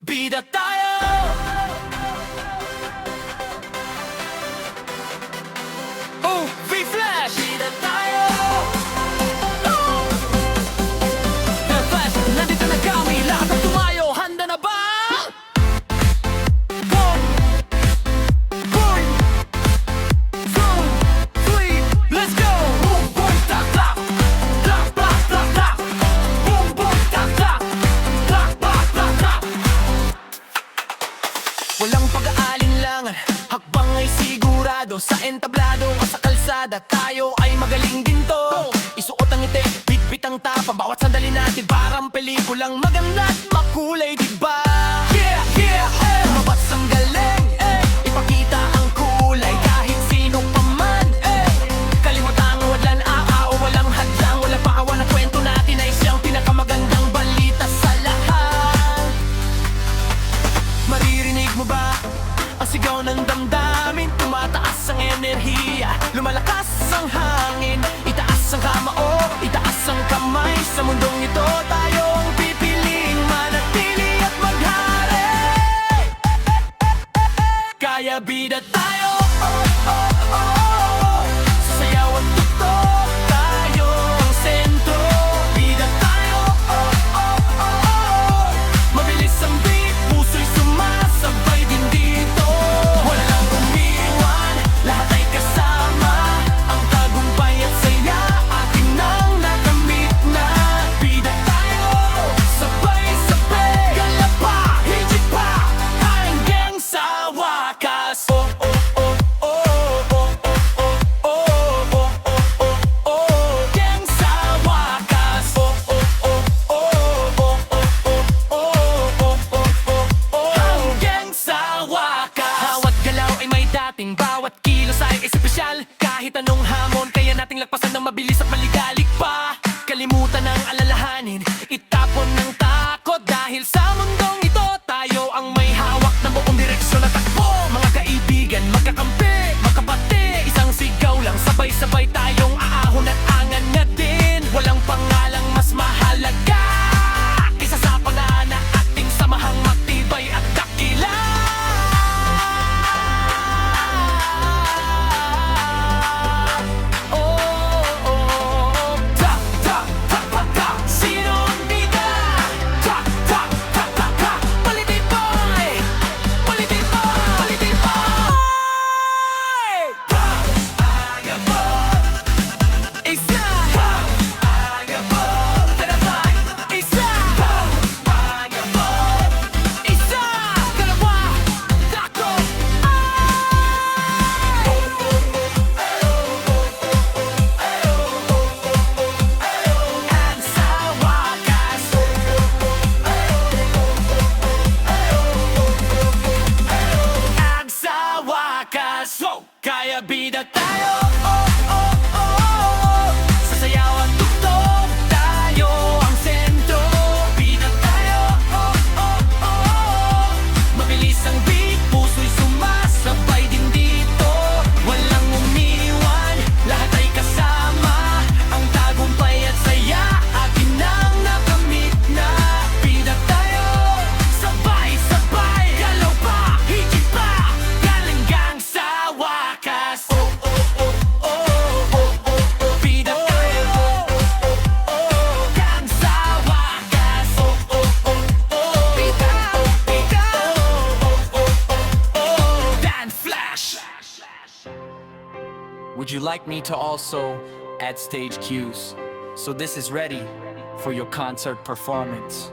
Bida tayo! Oh, V-Flash! Bida tayo! Oh! V-Flash, nandito na kami, lahat ng tumayo, handa na ba? One, boy, two, three, let's go! Boom, boom, tak, tak, tak, tak, tak, tak. Boom, boom, tak, tak, tak, tak, tak, tak. Walang pag-aalinlangan, hakbang ay sigurado. Sa entablado o sa kalsada, tayo ay magaling din to. Isuot ang ngiti, bitbit ang tapang, bawat sandali natin parang pelikulang maganda at makulay, diba? Yeah, yeah, eh! Mabats ang galing, eh! Ipakita ang kulay kahit sino pa man, eh! Kalimutan ang wadlan, o walang hadlang, wala pa kawan ang kwento natin ay siyang pinakamagandang balita sa lahat. Maririnig mo ba ang sigaw ng damdamin? Tumataas ang enerhiya, lumalakas ang hangin. Itaas ang kamao, itaas ang kamay. Sa mundong ito tayo ang pipiling manatili at maghari. Kaya bida tayo, oh, oh, oh. Sasayaw at tugtog tayo ang sentro. Bida tayo, oh, oh, oh. Mabilis ang beat, puso'y sumasabay din dito. Wala lang umiwan, lahat ay kasama. Ang tagumpay at saya, atin nang nakamit na. Bida tayo, sabay-sabay, gala pa, higit pa, hanggang sa wakas. Oh, oh, oh, oh, oh, oh, oh, oh, oh, oh, oh, oh, hanggang sa wakas. Oh, oh, oh, oh, oh, oh, oh, oh, oh, oh, hanggang sa wakas. Bawat galaw ay may dating, bawat kilos ay espesyal. Kahit anong hamon, kaya nating lagpasan ng mabilis at maligalig pa. Kalimutan ang alalahanin, itapon ng takot. Dahil sa mundong ito, tayo ang may hawak ng buong direksyon at takbo. Mga kaibigan, magkakampi, magkapati, isang sigaw lang, sabay-sabay tayong aahon at angan na din. Walang pangalang mas mahalaga kaysa sa pangana, ating samahang matibay at dakila. Oh, oh, oh. Tak, tak, tak, tak, tak. Sino ang bida? Tak, tak, tak, tak, tak. Palitin mo, eh. Palitin mo, palitin mo. Ay! Kaya mo. Isa. Kaya mo. Tanabay. Isa. Kaya mo. Isa. Dalawa. Tatlo. At sa wakas, at sa wakas, kaya bida tayo, oh, oh, oh. Sasayaw at tugtog tayo ang sentro. Bida tayo, oh, oh, oh. Mabilis ang beat, puso'y sumasabay din dito. Walang umiiwan, lahat ay kasama. Ang tagumpay at saya, atin nang nakamit na. Bida tayo, sabay-sabay, galaw pa, higit pa, galanggang sa wakas. Oh, oh, oh, oh, oh, oh, oh. Bida tayo, oh, oh, oh, hanggang sa wakas. Oh, oh, oh, oh. Bida, bida, oh, oh, oh, oh. Dan Flash. Would you like me to also add stage cues so this is ready for your concert performance?